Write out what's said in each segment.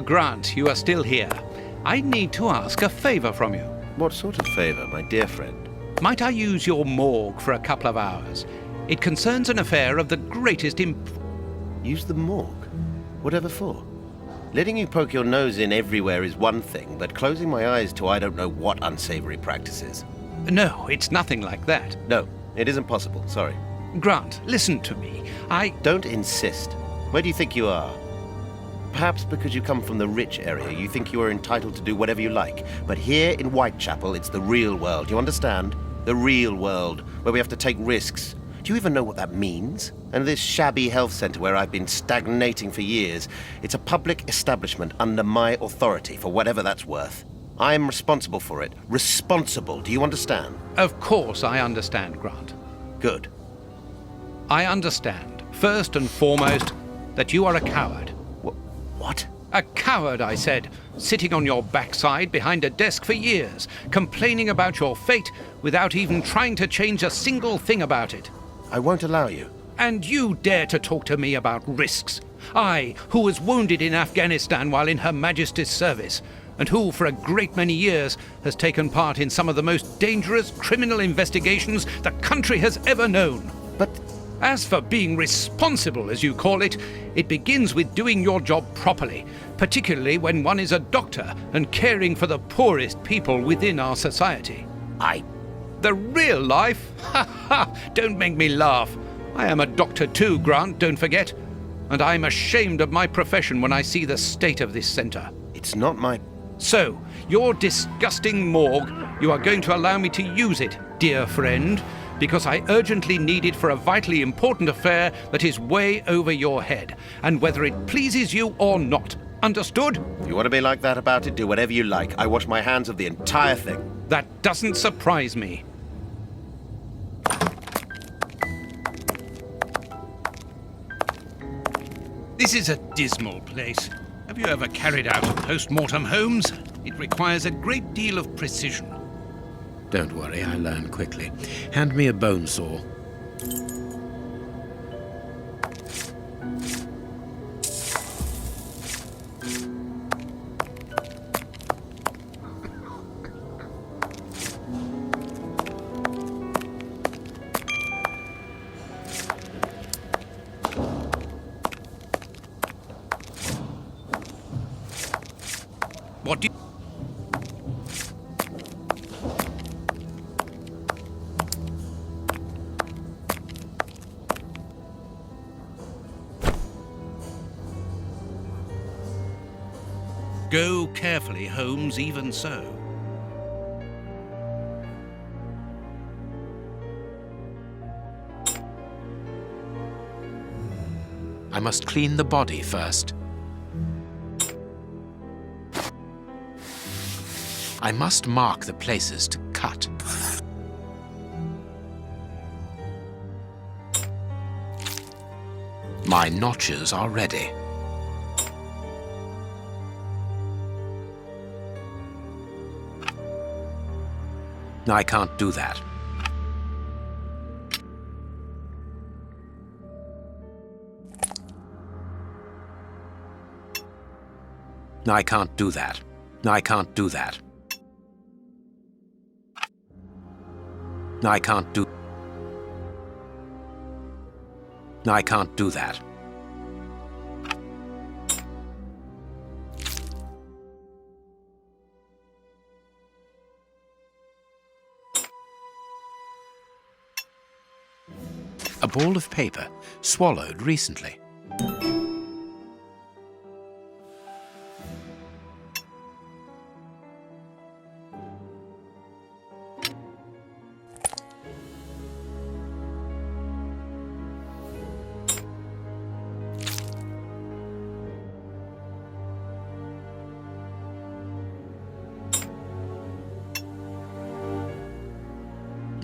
Grant, you are still here. I need to ask a favor from you. What sort of favor, my dear friend? Might I use your morgue for a couple of hours? It concerns an affair of the greatest Use the morgue? Whatever for? Letting you poke your nose in everywhere is one thing, but closing my eyes to I don't know what unsavory practices. No, it's nothing like that. No, it isn't possible, sorry. Grant, listen to me. Don't insist. Where do you think you are? Perhaps because you come from the rich area, you think you are entitled to do whatever you like. But here in Whitechapel, it's the real world, you understand? The real world, where we have to take risks. Do you even know what that means? And this shabby health center where I've been stagnating for years, it's a public establishment under my authority, for whatever that's worth. I am responsible for it. Responsible, do you understand? Of course I understand, Grant. Good. I understand, first and foremost, that you are a coward. What? A coward, I said, sitting on your backside behind a desk for years, complaining about your fate without even trying to change a single thing about it. I won't allow you. And you dare to talk to me about risks? I, who was wounded in Afghanistan while in Her Majesty's service, and who, for a great many years, has taken part in some of the most dangerous criminal investigations the country has ever known. But as for being responsible, as you call it, it begins with doing your job properly, particularly when one is a doctor and caring for the poorest people within our society. The real life? Ha ha! Don't make me laugh. I am a doctor too, Grant, don't forget. And I'm ashamed of my profession when I see the state of this centre. it's not my... So, your disgusting morgue, you are going to allow me to use it, dear friend, because I urgently need it for a vitally important affair that is way over your head, and whether it pleases you or not. Understood? If you want to be like that about it, do whatever you like. I wash my hands of the entire thing. That doesn't surprise me. This is a dismal place. Have you ever carried out a post-mortem, Holmes? It requires a great deal of precision. Don't worry, I learn quickly. Hand me a bone saw. What do you... Go carefully, Holmes, even so. I must clean the body first. I must mark the places to cut. My notches are ready. I can't do that. I can't do that. I can't do that. I can't do... I can't do that. A ball of paper, swallowed recently.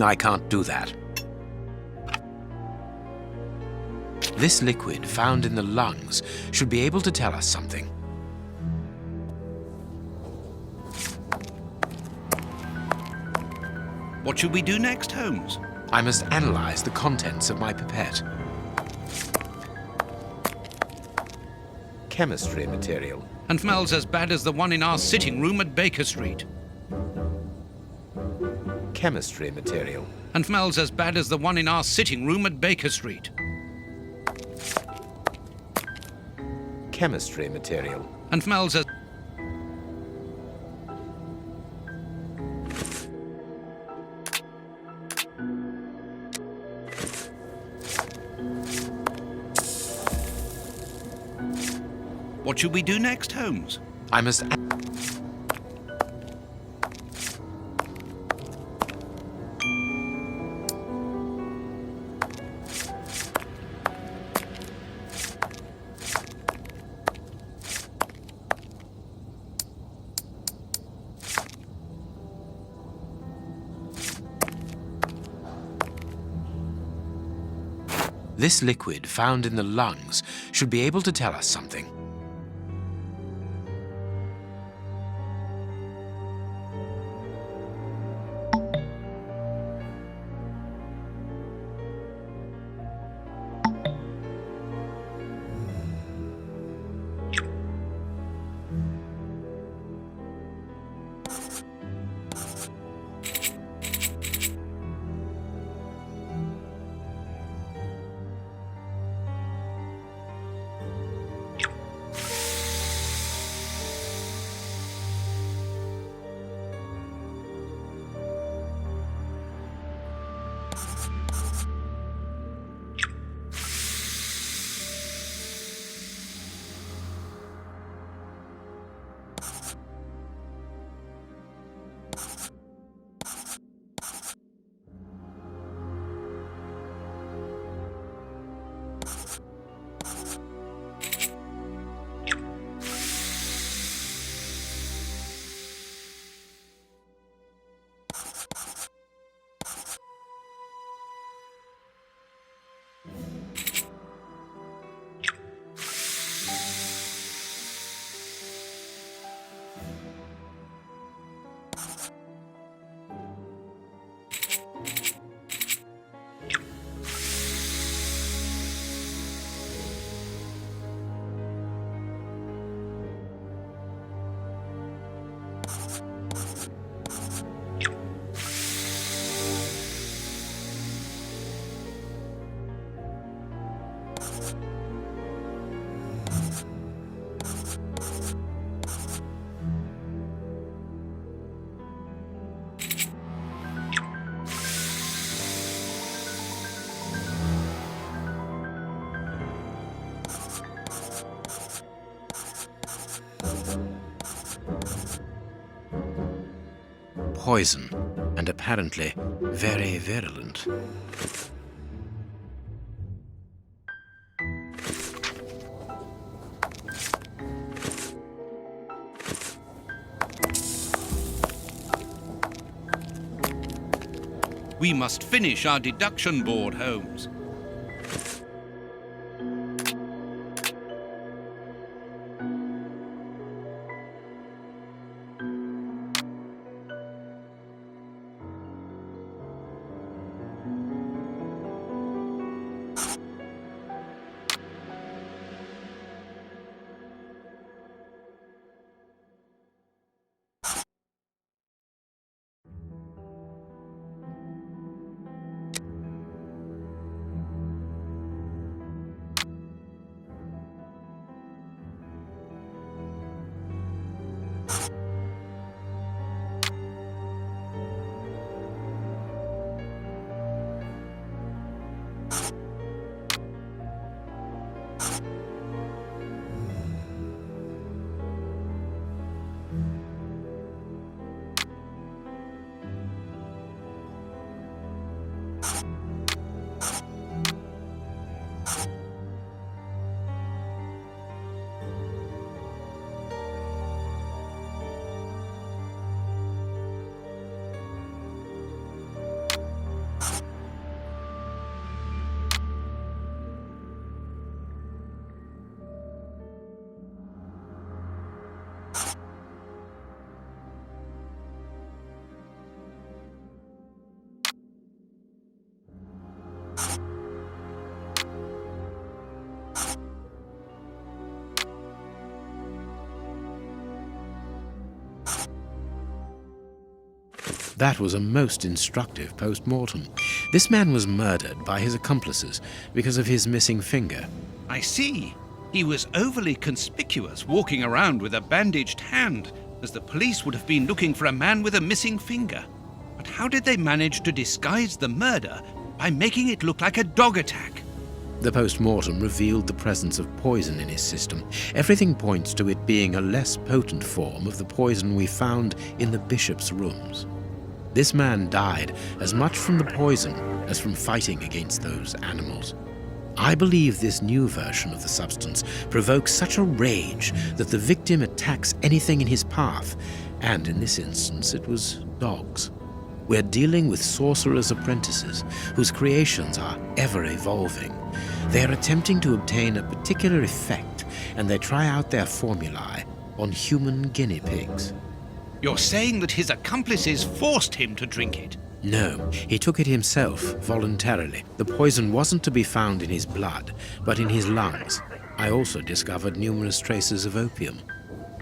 I can't do that. This liquid found in the lungs should be able to tell us something. What should we do next, Holmes? I must analyze the contents of my pipette. Chemistry material. And smells as bad as the one in our sitting room at Baker Street. Chemistry material. And smells as bad as the one in our sitting room at Baker Street. Chemistry material. And smells as... What should we do next, Holmes? I must... This liquid found in the lungs should be able to tell us something. Poison, and apparently very virulent. We must finish our deduction board, Holmes. That was a most instructive post-mortem. This man was murdered by his accomplices because of his missing finger. I see. He was overly conspicuous, walking around with a bandaged hand, as the police would have been looking for a man with a missing finger. But how did they manage to disguise the murder by making it look like a dog attack? The post-mortem revealed the presence of poison in his system. Everything points to it being a less potent form of the poison we found in the bishop's rooms. This man died as much from the poison as from fighting against those animals. I believe this new version of the substance provokes such a rage that the victim attacks anything in his path, and in this instance it was dogs. We're dealing with sorcerers' apprentices whose creations are ever-evolving. They are attempting to obtain a particular effect, and they try out their formulae on human guinea pigs. You're saying that his accomplices forced him to drink it? No, he took it himself, voluntarily. The poison wasn't to be found in his blood, but in his lungs. I also discovered numerous traces of opium.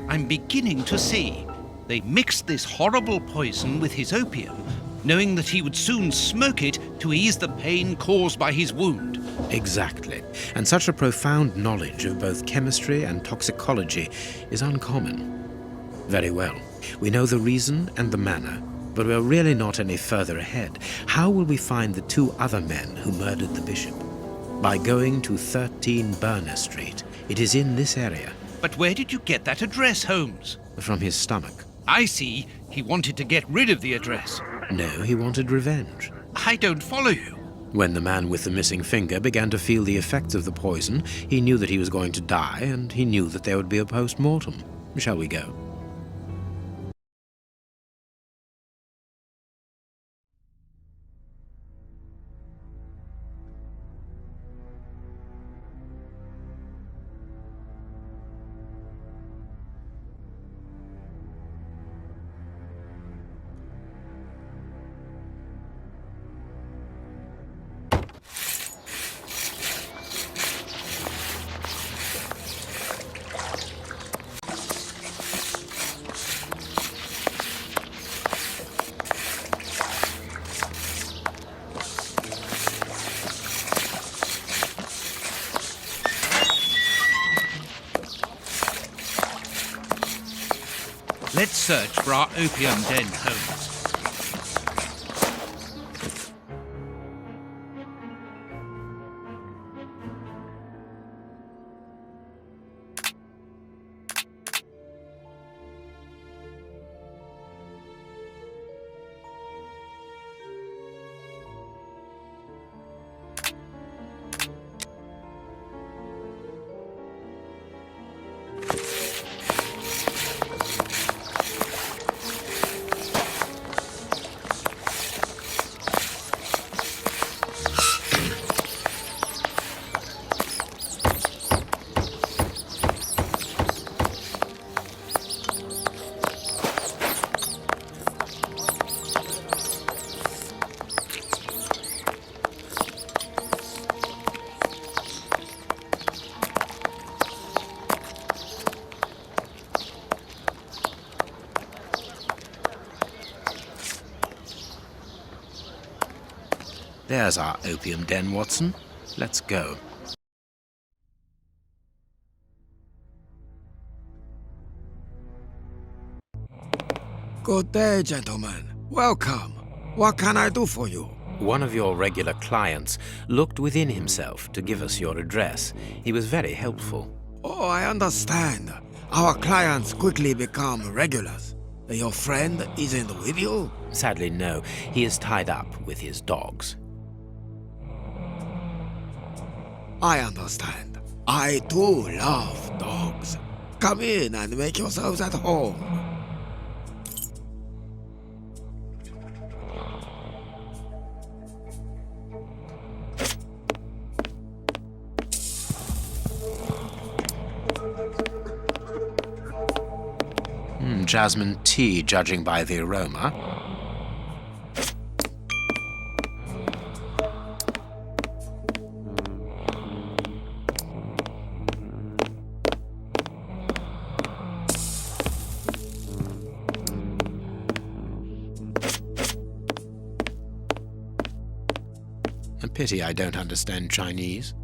I'm beginning to see. They mixed this horrible poison with his opium, knowing that he would soon smoke it to ease the pain caused by his wound. Exactly. And such a profound knowledge of both chemistry and toxicology is uncommon. Very well. We know the reason and the manner, but we're really not any further ahead. How will we find the two other men who murdered the bishop? By going to 13 Burner Street. It is in this area. But where did you get that address, Holmes? From his stomach. I see. He wanted to get rid of the address. No, he wanted revenge. I don't follow you. When the man with the missing finger began to feel the effects of the poison, he knew that he was going to die, and he knew that there would be a post-mortem. Shall we go? Let's search for our opium den, Holmes. There's our opium den, Watson. Let's go. Good day, gentlemen. Welcome. What can I do for you? One of your regular clients looked within himself to give us your address. He was very helpful. Oh, I understand. Our clients quickly become regulars. Your friend isn't with you? Sadly, no. He is tied up with his dogs. I understand. I too love dogs. Come in and make yourselves at home. Jasmine tea, judging by the aroma. A pity I don't understand Chinese.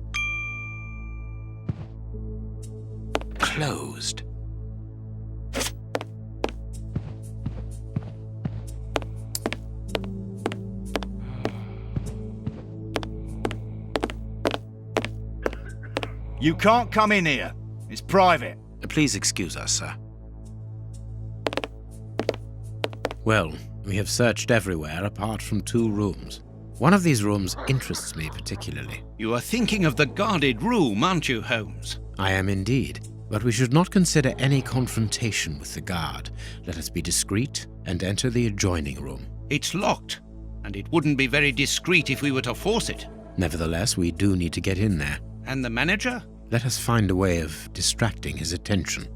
Closed. You can't come in here. It's private. Please excuse us, sir. Well, we have searched everywhere apart from 2 rooms. One of these rooms interests me particularly. You are thinking of the guarded room, aren't you, Holmes? I am indeed, but we should not consider any confrontation with the guard. Let us be discreet and enter the adjoining room. It's locked, and it wouldn't be very discreet if we were to force it. Nevertheless, we do need to get in there. And the manager? Let us find a way of distracting his attention.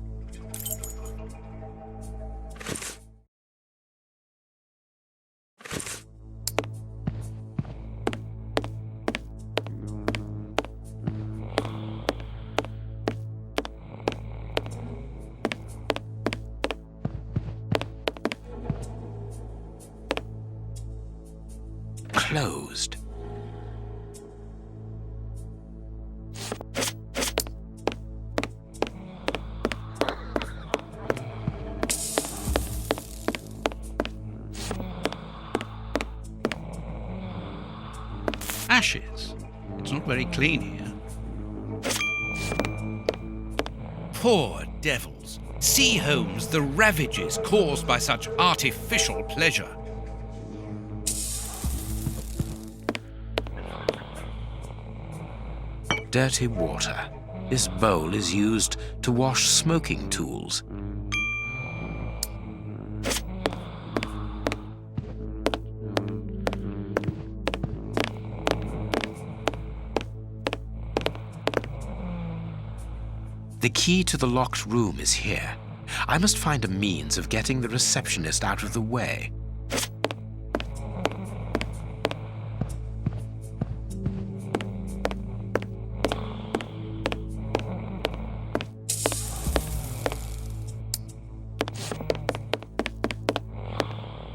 Closed. Ashes. It's not very clean here. Poor devils. See, Holmes, the ravages caused by such artificial pleasure. Dirty water. This bowl is used to wash smoking tools. The key to the locked room is here. I must find a means of getting the receptionist out of the way.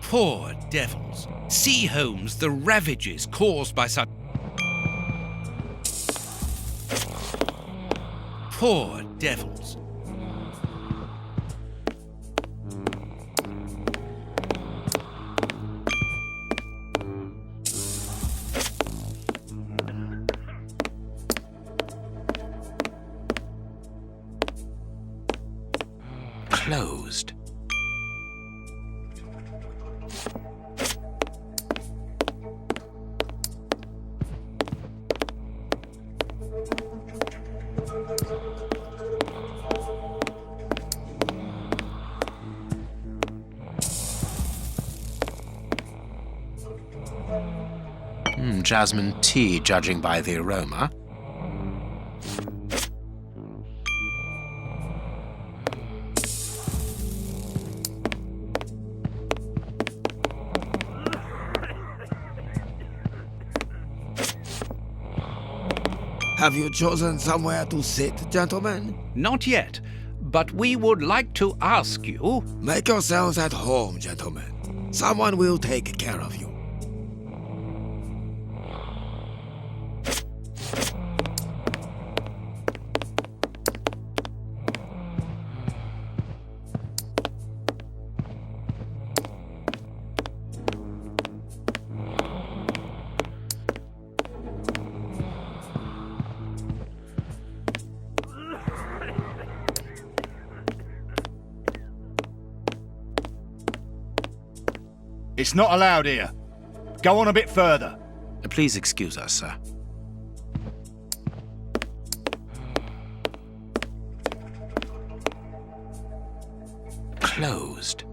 Poor devils. See, Holmes, the ravages caused by such... Poor devils. Closed. Jasmine tea, judging by the aroma. Have you chosen somewhere to sit, gentlemen? Not yet, but we would like to ask you... Make yourselves at home, gentlemen. Someone will take care of you. It's not allowed here. Go on a bit further. Please excuse us, sir. Closed.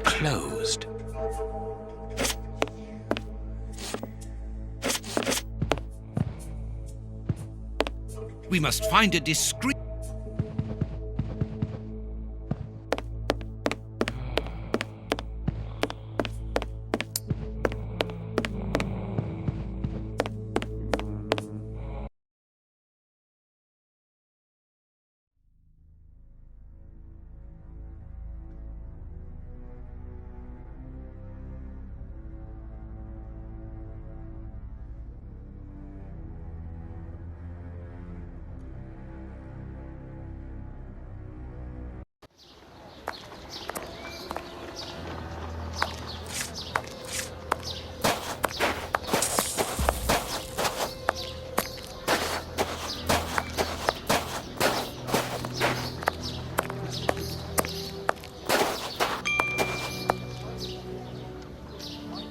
Closed. We must find a discreet...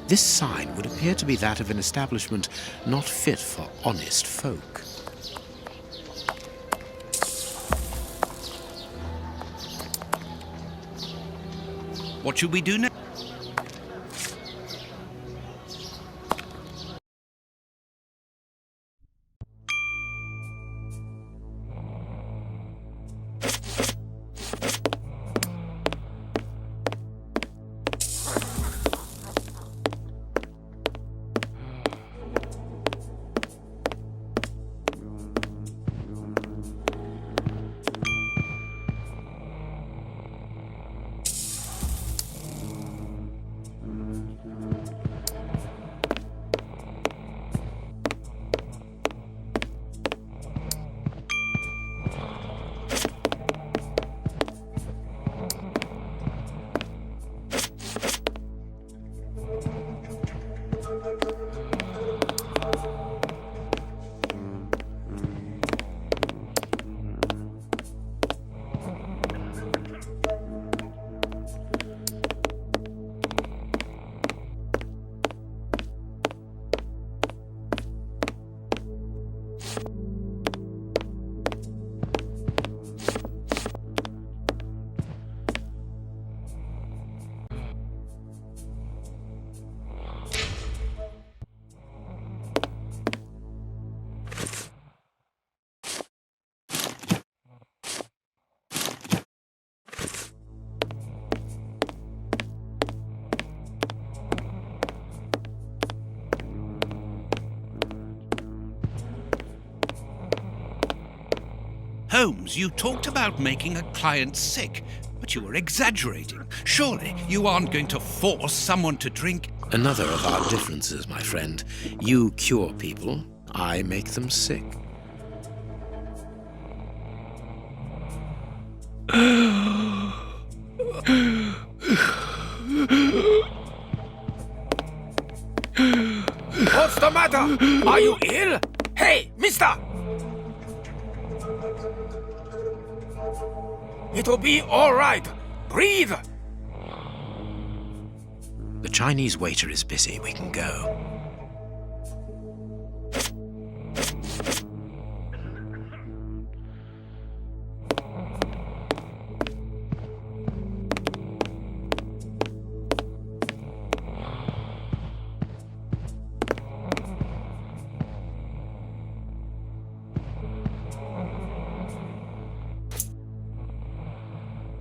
This sign would appear to be that of an establishment not fit for honest folk. What should we do now? Holmes, you talked about making a client sick, but you were exaggerating. Surely you aren't going to force someone to drink? Another of our differences, my friend. You cure people, I make them sick. What's the matter? Are you ill? Hey, mister! It'll be all right. Breathe! The Chinese waiter is busy. We can go.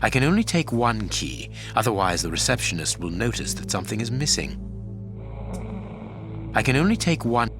I can only take one key, otherwise the receptionist will notice that something is missing. I can only take one.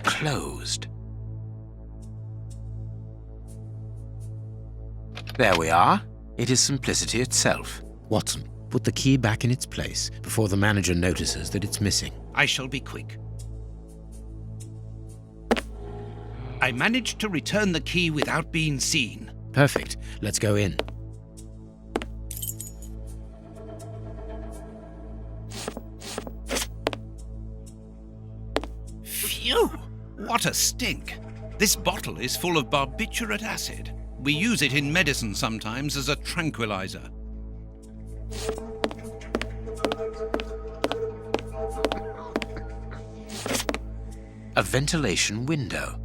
Closed. There we are. It is simplicity itself. Watson, put the key back in its place before the manager notices that it's missing. I shall be quick. I managed to return the key without being seen. Perfect. Let's go in. Phew! What a stink! This bottle is full of barbiturate acid. We use it in medicine sometimes as a tranquilizer. A ventilation window.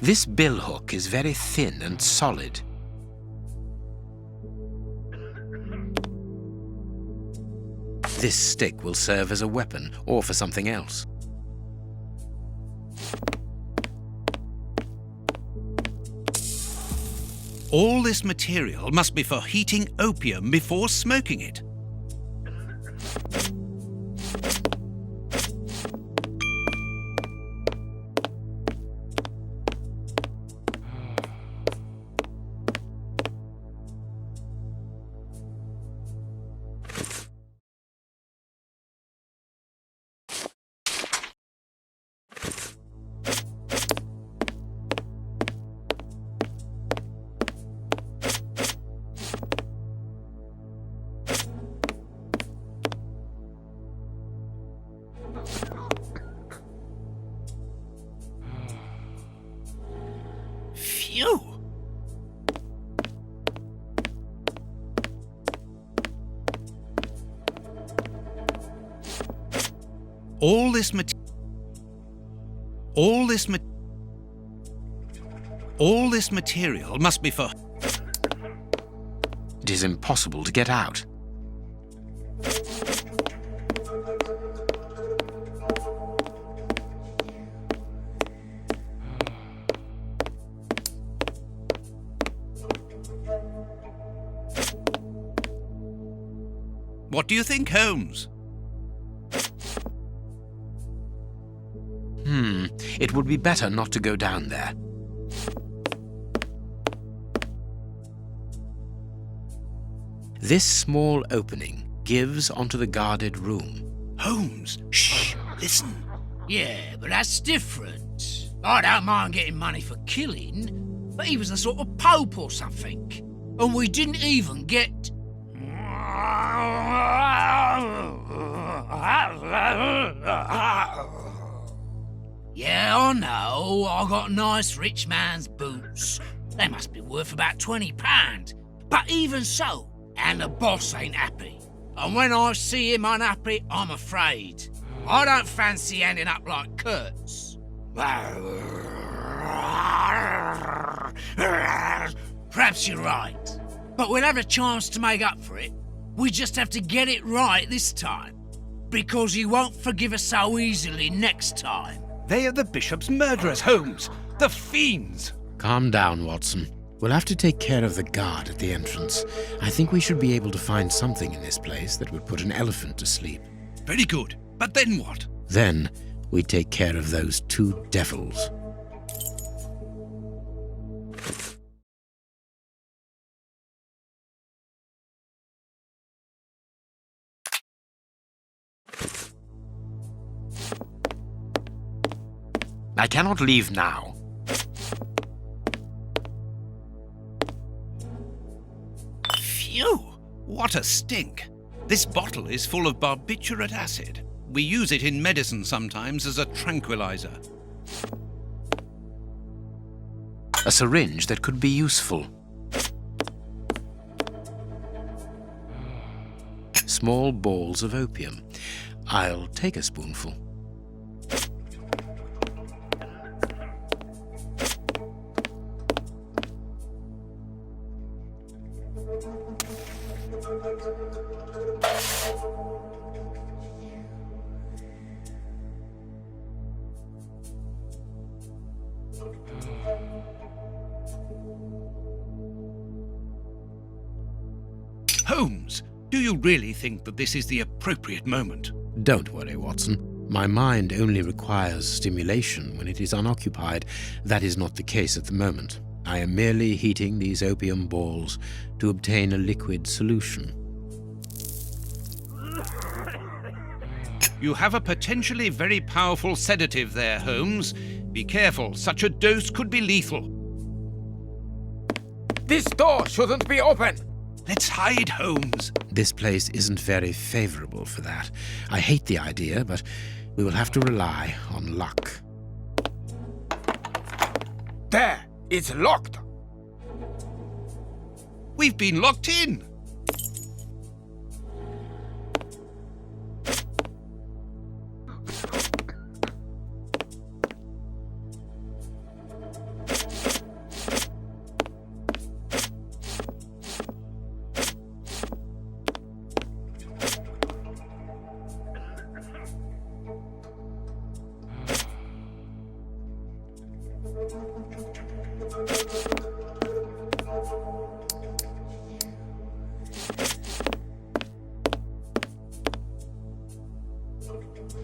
This billhook is very thin and solid. This stick will serve as a weapon or for something else. All this material must be for heating opium before smoking it. Phew! All this material must be for... It is impossible to get out. What do you think, Holmes? It would be better not to go down there. This small opening gives onto the guarded room. Holmes, shh, listen. Yeah, but that's different. I don't mind getting money for killing, but he was a sort of pope or something. And we didn't even get... Yeah, I know. I got nice rich man's boots. They must be worth about £20. But even so, and the boss ain't happy. And when I see him unhappy, I'm afraid. I don't fancy ending up like Kurtz. Perhaps you're right. But we'll have a chance to make up for it. We just have to get it right this time. Because he won't forgive us so easily next time. They are the bishop's murderers, Holmes. The fiends. Calm down, Watson. We'll have to take care of the guard at the entrance. I think we should be able to find something in this place that would put an elephant to sleep. Very good. But then what? Then we take care of those two devils. I cannot leave now. Phew! What a stink. This bottle is full of barbiturate acid. We use it in medicine sometimes as a tranquilizer. A syringe that could be useful. Small balls of opium. I'll take a spoonful. Holmes, do you really think that this is the appropriate moment? Don't worry, Watson. My mind only requires stimulation when it is unoccupied. That is not the case at the moment. I am merely heating these opium balls to obtain a liquid solution. You have a potentially very powerful sedative there, Holmes. Be careful, such a dose could be lethal. This door shouldn't be open. Let's hide, Holmes. This place isn't very favorable for that. I hate the idea, but we will have to rely on luck. There, it's locked. We've been locked in.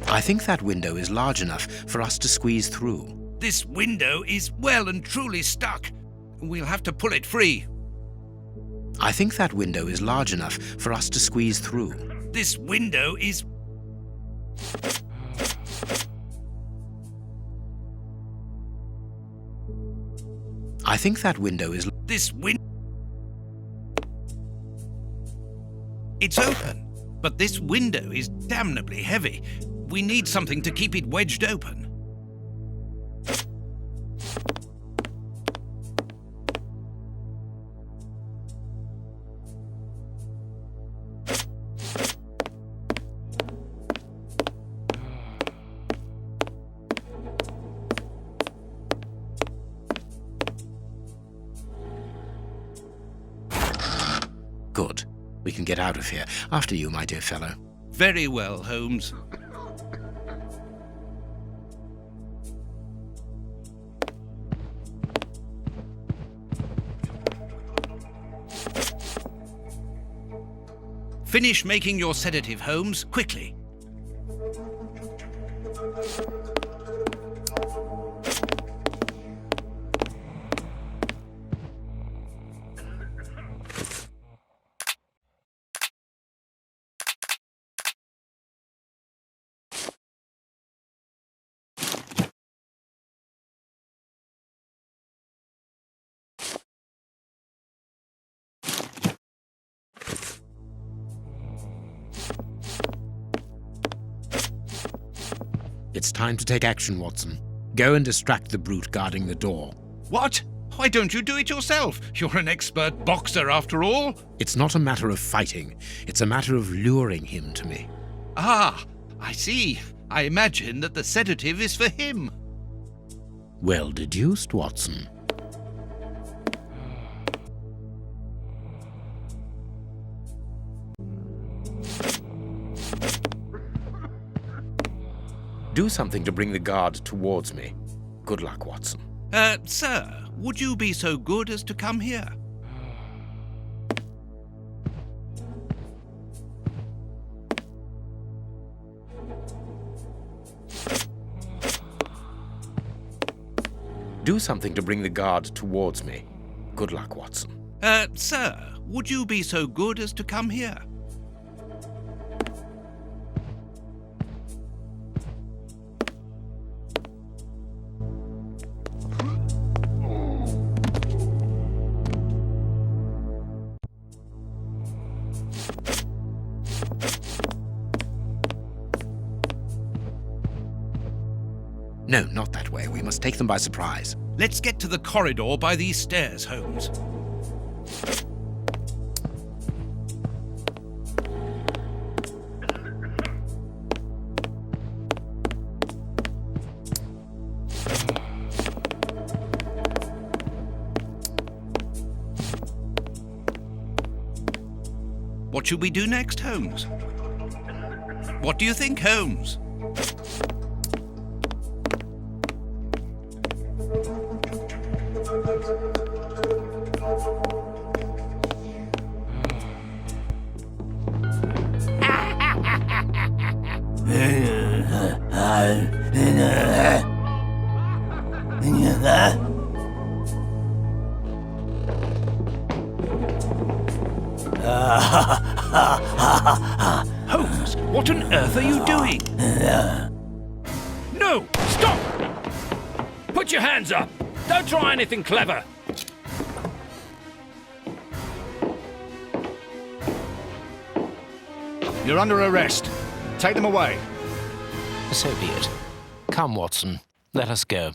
I think that window is large enough for us to squeeze through. This window is well and truly stuck. We'll have to pull it free. I think that window is large enough for us to squeeze through. This window is... I think that window is... This window... It's open, but this window is damnably heavy. We need something to keep it wedged open. Good. We can get out of here. After you, my dear fellow. Very well, Holmes. Finish making your sedative, Holmes, quickly. It's time to take action, Watson. Go and distract the brute guarding the door. What? Why don't you do it yourself? You're an expert boxer, after all. It's not a matter of fighting. It's a matter of luring him to me. Ah, I see. I imagine that the sedative is for him. Well deduced, Watson. Do something to bring the guard towards me. Good luck, Watson. Sir, would you be so good as to come here? Do something to bring the guard towards me. Good luck, Watson. Sir, would you be so good as to come here? No, not that way. We must take them by surprise. Let's get to the corridor by these stairs, Holmes. What should we do next, Holmes? What do you think, Holmes? Holmes, what on earth are you doing? No! Stop! Put your hands up! Don't try anything clever! You're under arrest. Take them away. So be it. Come, Watson. Let us go.